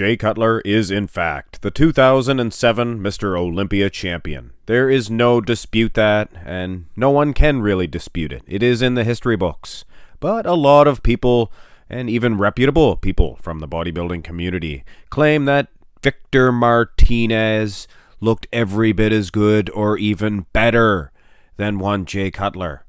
Jay Cutler is, in fact, the 2007 Mr. Olympia champion. There is no dispute that, and no one can really dispute it. It is in the history books. But a lot of people, and even reputable people from the bodybuilding community, claim that Victor Martinez looked every bit as good or even better than one Jay Cutler.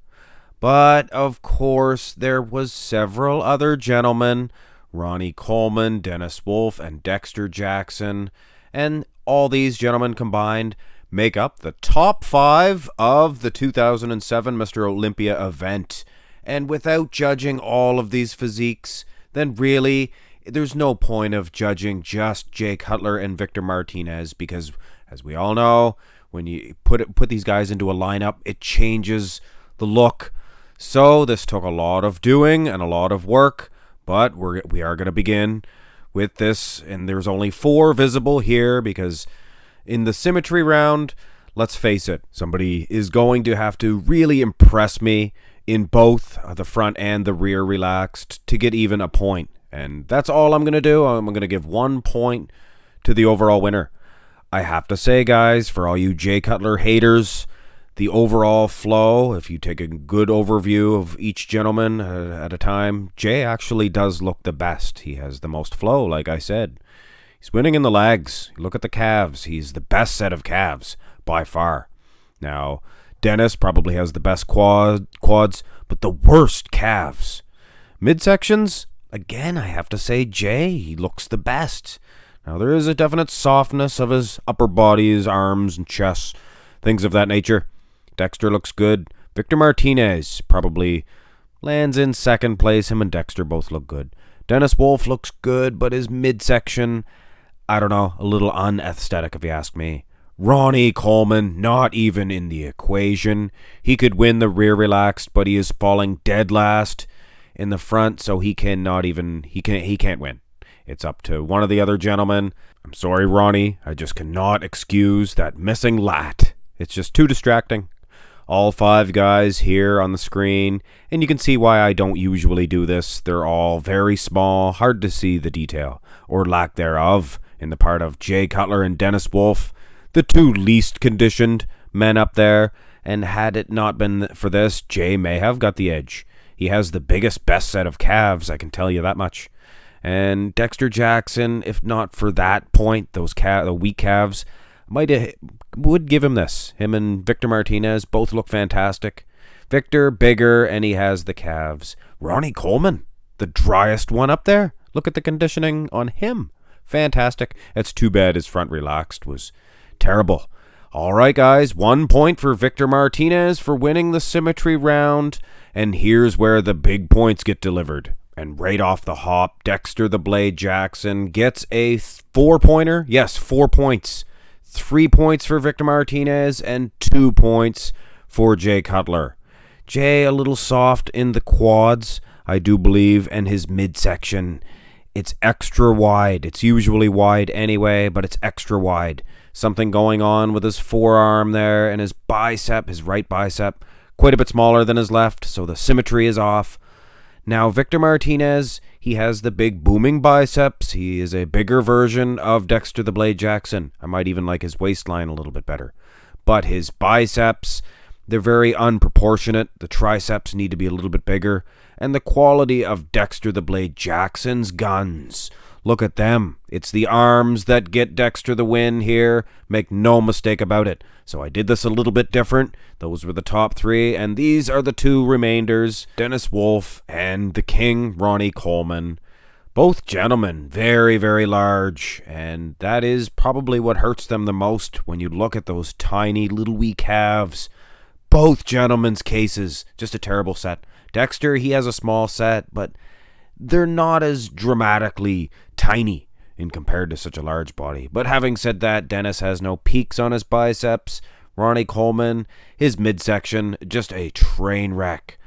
But, of course, there was several other gentlemen, Ronnie Coleman, Dennis Wolf, and Dexter Jackson, and all these gentlemen combined make up the top 5 of the 2007 Mr. Olympia event. And without judging all of these physiques, then really, there's no point of judging just Jay Cutler and Victor Martinez, because, as we all know, when you put these guys into a lineup, it changes the look. So this took a lot of doing and a lot of work. But we are going to begin with this, and there's only 4 visible here because in the Symmetry round, let's face it, somebody is going to have to really impress me in both the front and the rear relaxed to get even a point. And that's all I'm going to do. I'm going to give 1 point to the overall winner. I have to say, guys, for all you Jay Cutler haters, the overall flow, if you take a good overview of each gentleman at a time, Jay actually does look the best. He has the most flow, like I said. He's winning in the legs. Look at the calves. He's the best set of calves by far. Now, Dennis probably has the best quads, but the worst calves. Midsections, again, I have to say Jay, he looks the best. Now, there is a definite softness of his upper body, his arms and chest, things of that nature. Dexter looks good. Victor Martinez probably lands in second place. Him and Dexter both look good. Dennis Wolf looks good, but his midsection, I don't know, a little unaesthetic if you ask me. Ronnie Coleman, not even in the equation. He could win the rear relaxed, but he is falling dead last in the front, so he can't win. It's up to one of the other gentlemen. I'm sorry, Ronnie. I just cannot excuse that missing lat. It's just too distracting. All 5 guys here on the screen, and you can see why I don't usually do this. They're all very small, hard to see the detail, or lack thereof, in the part of Jay Cutler and Dennis Wolf, the 2 least conditioned men up there, and had it not been for this, Jay may have got the edge. He has the biggest, best set of calves, I can tell you that much. And Dexter Jackson, if not for that point, the weak calves, would give him this. Him and Victor Martinez both look fantastic. Victor, bigger, and he has the calves. Ronnie Coleman, the driest one up there. Look at the conditioning on him. Fantastic. It's too bad his front relaxed was terrible. All right, guys, 1 point for Victor Martinez for winning the Symmetry round. And here's where the big points get delivered. And right off the hop, Dexter the Blade Jackson gets a 4-pointer. Yes, 4 points. 3 points for Victor Martinez and 2 points for Jay Cutler. Jay a little soft in the quads, I do believe, and his midsection. It's extra wide. It's usually wide anyway, but it's extra wide. Something going on with his forearm there and his bicep, his right bicep, quite a bit smaller than his left, so the symmetry is off. Now, Victor Martinez, he has the big booming biceps. He is a bigger version of Dexter the Blade Jackson. I might even like his waistline a little bit better. But his biceps, they're very unproportionate. The triceps need to be a little bit bigger. And the quality of Dexter the Blade Jackson's guns, look at them. It's the arms that get Dexter the win here. Make no mistake about it. So I did this a little bit different. Those were the top 3, and these are the 2 remainders, Dennis Wolf and the King, Ronnie Coleman. Both gentlemen, very, very large, and that is probably what hurts them the most when you look at those tiny little wee calves. Both gentlemen's cases, just a terrible set. Dexter, he has a small set, but they're not as dramatically tiny in compared to such a large body. But having said that, Dennis has no peaks on his biceps. Ronnie Coleman, his midsection, just a train wreck.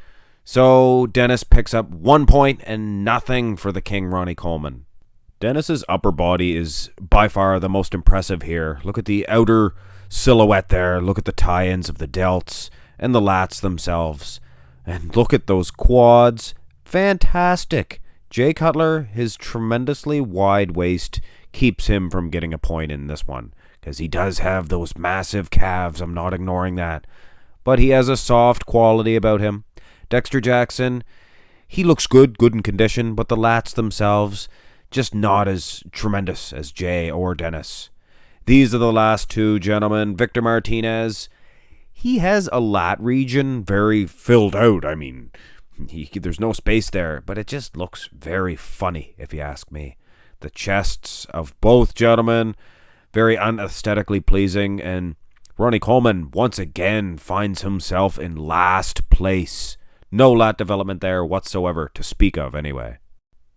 So Dennis picks up 1 point and nothing for the King, Ronnie Coleman. Dennis's upper body is by far the most impressive here. Look at the outer silhouette there. Look at the tie-ins of the delts and the lats themselves. And look at those quads. Fantastic. Jay Cutler, his tremendously wide waist keeps him from getting a point in this one, because he does have those massive calves. I'm not ignoring that. But he has a soft quality about him. Dexter Jackson, he looks good in condition, but the lats themselves, just not as tremendous as Jay or Dennis. These are the last two gentlemen. Victor Martinez, he has a lat region very filled out. I mean, there's no space there, but it just looks very funny, if you ask me. The chests of both gentlemen, very unaesthetically pleasing, and Ronnie Coleman once again finds himself in last place. No lat development there whatsoever, to speak of anyway.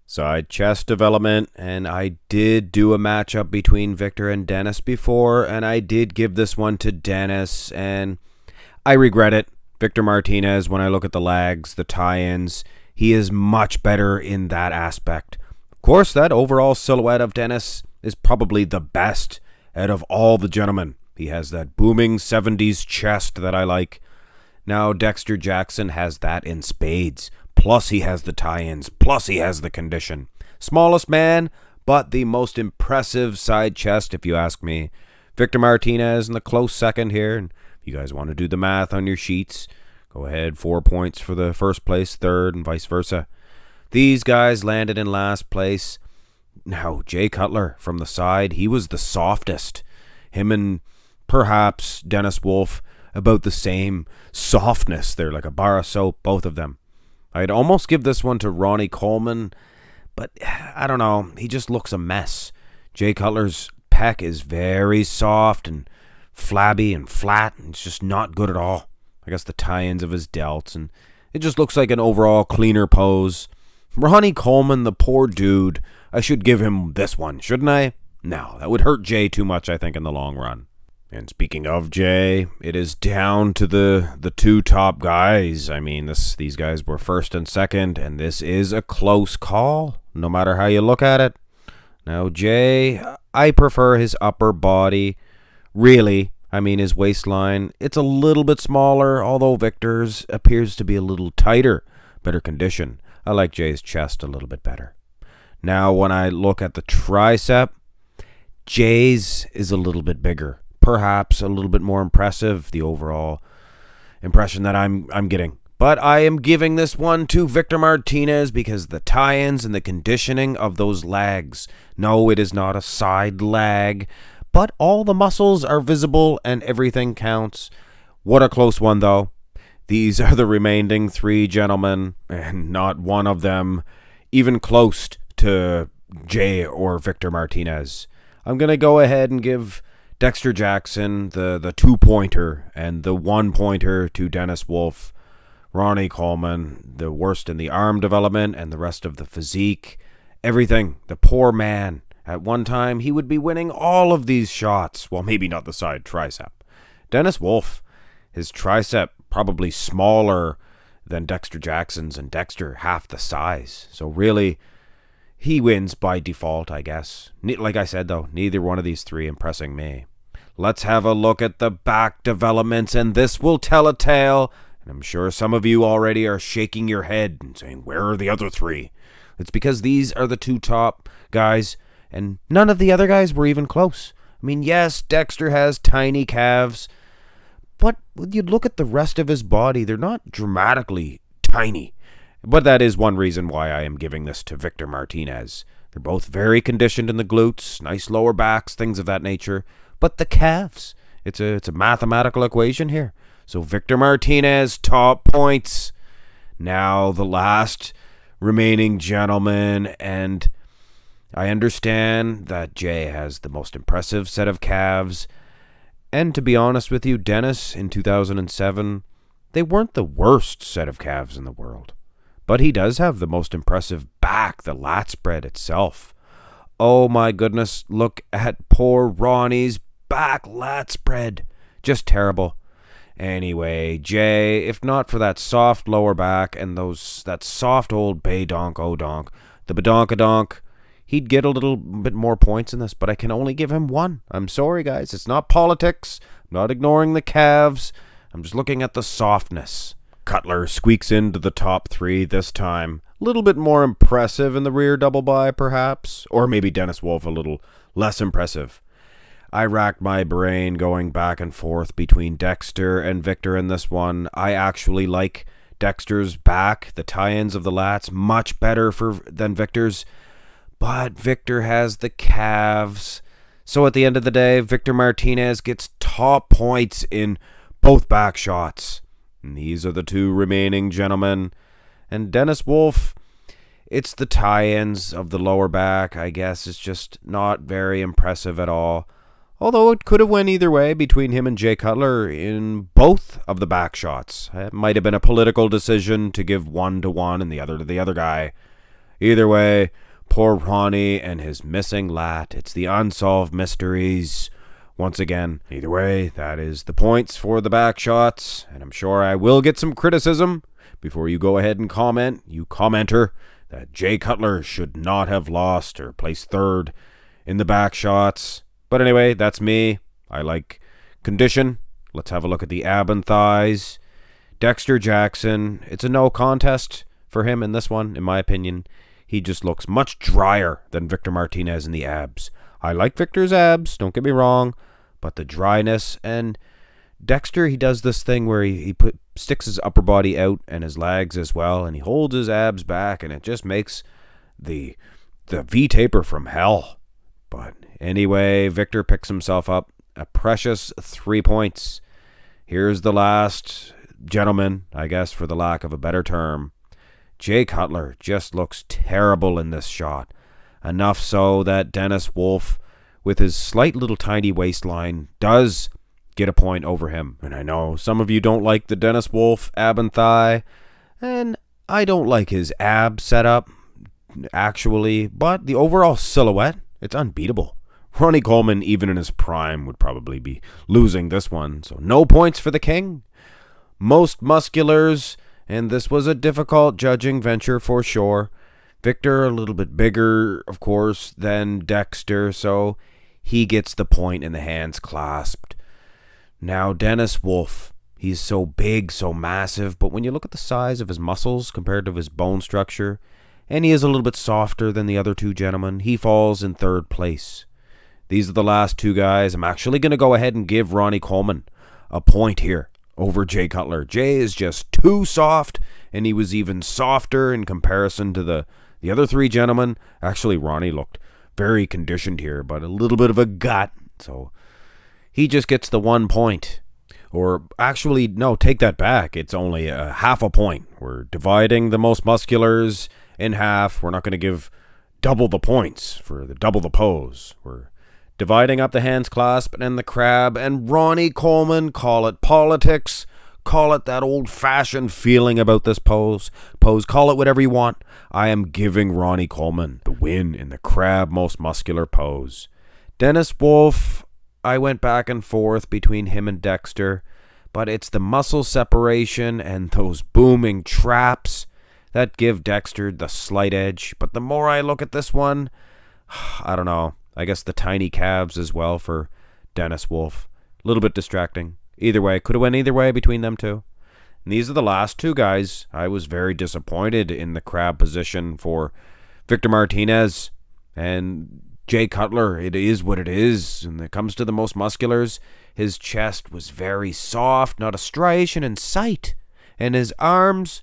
Side chest development, and I did do a matchup between Victor and Dennis before, and I did give this one to Dennis, and I regret it. Victor Martinez, when I look at the legs, the tie-ins, he is much better in that aspect. Of course, that overall silhouette of Dennis is probably the best out of all the gentlemen. He has that booming 70s chest that I like. Now, Dexter Jackson has that in spades. Plus, he has the tie-ins. Plus, he has the condition. Smallest man, but the most impressive side chest, if you ask me. Victor Martinez in the close second here. And if you guys want to do the math on your sheets, go ahead. 4 points for the first place, third, and vice versa. These guys landed in last place. Now, Jay Cutler from the side, he was the softest. Him and perhaps Dennis Wolf, about the same softness. They're like a bar of soap, both of them. I'd almost give this one to Ronnie Coleman, but I don't know. He just looks a mess. Jay Cutler's pec is very soft and flabby and flat, and it's just not good at all. I guess the tie-ins of his delts, and it just looks like an overall cleaner pose. Ronnie Coleman, the poor dude, I should give him this one, shouldn't I? No, that would hurt Jay too much, I think, in the long run. And speaking of Jay, it is down to the two top guys. I mean, these guys were first and second, and this is a close call, no matter how you look at it. Now, Jay, I prefer his upper body. Really, I mean, his waistline, it's a little bit smaller, although Victor's appears to be a little tighter, better condition. I like Jay's chest a little bit better. Now, when I look at the tricep, Jay's is a little bit bigger. Perhaps a little bit more impressive, the overall impression that I'm getting. But I am giving this one to Victor Martinez because the tie-ins and the conditioning of those legs. No, it is not a side leg, but all the muscles are visible and everything counts. What a close one, though. These are the remaining three gentlemen, and not one of them even close to Jay or Victor Martinez. I'm going to go ahead and give Dexter Jackson the 2-pointer and the 1-pointer to Dennis Wolf. Ronnie Coleman, the worst in the arm development and the rest of the physique. Everything. The poor man. At one time, he would be winning all of these shots. Well, maybe not the side tricep. Dennis Wolf, his tricep probably smaller than Dexter Jackson's, and Dexter half the size. So really, he wins by default, I guess. Like I said, though, neither one of these three impressing me. Let's have a look at the back developments, and this will tell a tale. And I'm sure some of you already are shaking your head and saying, where are the other three? It's because these are the two top guys, and none of the other guys were even close. I mean, yes, Dexter has tiny calves, but when you look at the rest of his body, they're not dramatically tiny. But that is one reason why I am giving this to Victor Martinez. They're both very conditioned in the glutes, nice lower backs, things of that nature. But the calves, it's a mathematical equation here. So Victor Martinez, top points. Now the last remaining gentleman, and I understand that Jay has the most impressive set of calves. And to be honest with you, Dennis, in 2007, they weren't the worst set of calves in the world. But he does have the most impressive back, the lat spread itself. Oh my goodness, look at poor Ronnie's back lat spread. Just terrible. Anyway, Jay, if not for that soft lower back and that soft old badonk-o-donk, the badonkadonk, he'd get a little bit more points in this, but I can only give him one. I'm sorry, guys. It's not politics. I'm not ignoring the calves. I'm just looking at the softness. Cutler squeaks into the top three this time. a little bit more impressive in the rear double by, perhaps. Or maybe Dennis Wolf a little less impressive. I racked my brain going back and forth between Dexter and Victor in this one. I actually like Dexter's back, the tie-ins of the lats, much better than Victor's. But Victor has the calves. So at the end of the day, Victor Martinez gets top points in both back shots. And these are the two remaining gentlemen. And Dennis Wolf, it's the tie-ins of the lower back, I guess. It's just not very impressive at all. Although it could have went either way between him and Jay Cutler in both of the back shots. It might have been a political decision to give one to one and the other to the other guy. Either way, poor Ronnie and his missing lat. It's the unsolved mysteries. Once again, either way, that is the points for the back shots. And I'm sure I will get some criticism before you go ahead and comment, you commenter, that Jay Cutler should not have lost or placed third in the back shots. But anyway, that's me. I like condition. Let's have a look at the ab and thighs. Dexter Jackson, it's a no contest for him in this one, in my opinion. He just looks much drier than Victor Martinez in the abs. I like Victor's abs, don't get me wrong, but the dryness, and Dexter, he does this thing where he sticks his upper body out and his legs as well, and he holds his abs back, and it just makes the V-taper from hell. But anyway, Victor picks himself up a precious 3 points. Here's the last gentleman, I guess, for the lack of a better term. Jay Cutler just looks terrible in this shot. Enough so that Dennis Wolf, with his slight little tiny waistline, does get a point over him. And I know some of you don't like the Dennis Wolf ab and thigh, and I don't like his ab setup, actually, but the overall silhouette, it's unbeatable. Ronnie Coleman, even in his prime, would probably be losing this one. So no points for the king. Most musculars, and this was a difficult judging venture for sure. Victor, a little bit bigger, of course, than Dexter, so he gets the point in the hands clasped. Now, Dennis Wolf, he's so big, so massive, but when you look at the size of his muscles compared to his bone structure, and he is a little bit softer than the other two gentlemen, he falls in third place. These are the last two guys. I'm actually going to go ahead and give Ronnie Coleman a point here over Jay Cutler. Jay is just too soft, and he was even softer in comparison to the other three gentlemen. Actually, Ronnie looked very conditioned here, but a little bit of a gut, so he just gets the 1 point. Or actually, no, take that back. It's only a half a point. We're dividing the most musculars in half. We're not going to give double the points for the double the pose. We're dividing up the hands clasp and the crab, and Ronnie Coleman, call it politics, call it that old-fashioned feeling about this pose, call it whatever you want. I am giving Ronnie Coleman the win in the crab most muscular pose. Dennis Wolf, I went back and forth between him and Dexter, but it's the muscle separation and those booming traps that give Dexter the slight edge. But the more I look at this one, I don't know. I guess the tiny calves as well for Dennis Wolf. A little bit distracting. Either way, could have went either way between them two. And these are the last two guys. I was very disappointed in the crab position for Victor Martinez and Jay Cutler. It is what it is. When it comes to the most musculars, his chest was very soft, not a striation in sight. And his arms,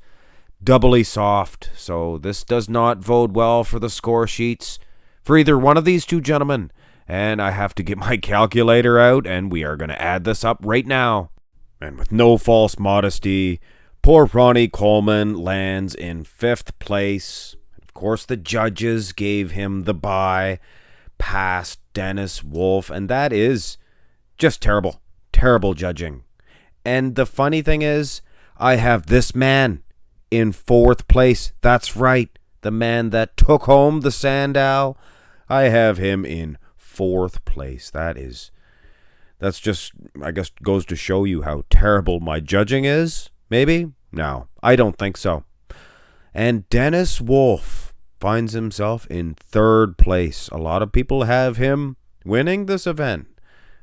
doubly soft. So this does not bode well for the score sheets for either one of these two gentlemen. And I have to get my calculator out, and we are going to add this up right now. And with no false modesty, poor Ronnie Coleman lands in 5th place. Of course, the judges gave him the bye past Dennis Wolf, and that is just terrible. Terrible judging. And the funny thing is, I have this man in 4th place. That's right. The man that took home the Sandow. I have him in 4th place. That's just, I guess, goes to show you how terrible my judging is. Maybe? No, I don't think so. And Dennis Wolf finds himself in 3rd place. A lot of people have him winning this event,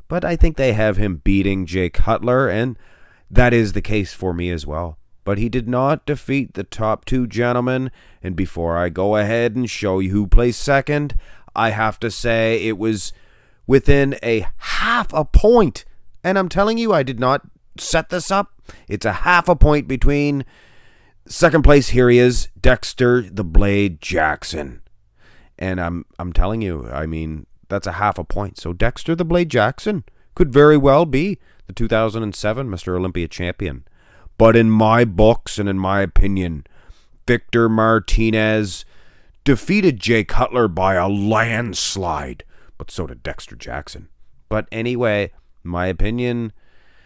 but I think they have him beating Jay Cutler, and that is the case for me as well. but he did not defeat the top two gentlemen. And before I go ahead and show you who placed second, I have to say it was within a half a point. And I'm telling you, I did not set this up. It's a half a point between second place. Here he is, Dexter the Blade Jackson. And I'm telling you, I mean, that's a half a point. So Dexter the Blade Jackson could very well be the 2007 Mr. Olympia champion. But in my books and in my opinion, Victor Martinez defeated Jay Cutler by a landslide. But so did Dexter Jackson. But anyway, in my opinion,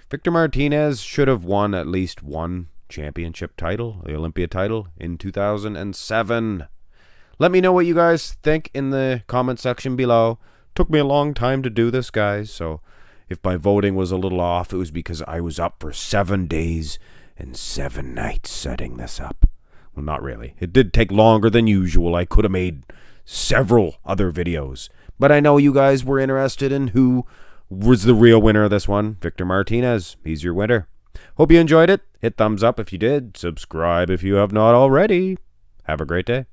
Victor Martinez should have won at least one championship title, the Olympia title, in 2007. Let me know what you guys think in the comment section below. Took me a long time to do this, guys, so if my voting was a little off, it was because I was up for 7 days and 7 nights setting this up. Well, not really. It did take longer than usual. I could have made several other videos. But I know you guys were interested in who was the real winner of this one. Victor Martinez. He's your winner. Hope you enjoyed it. Hit thumbs up if you did. Subscribe if you have not already. Have a great day.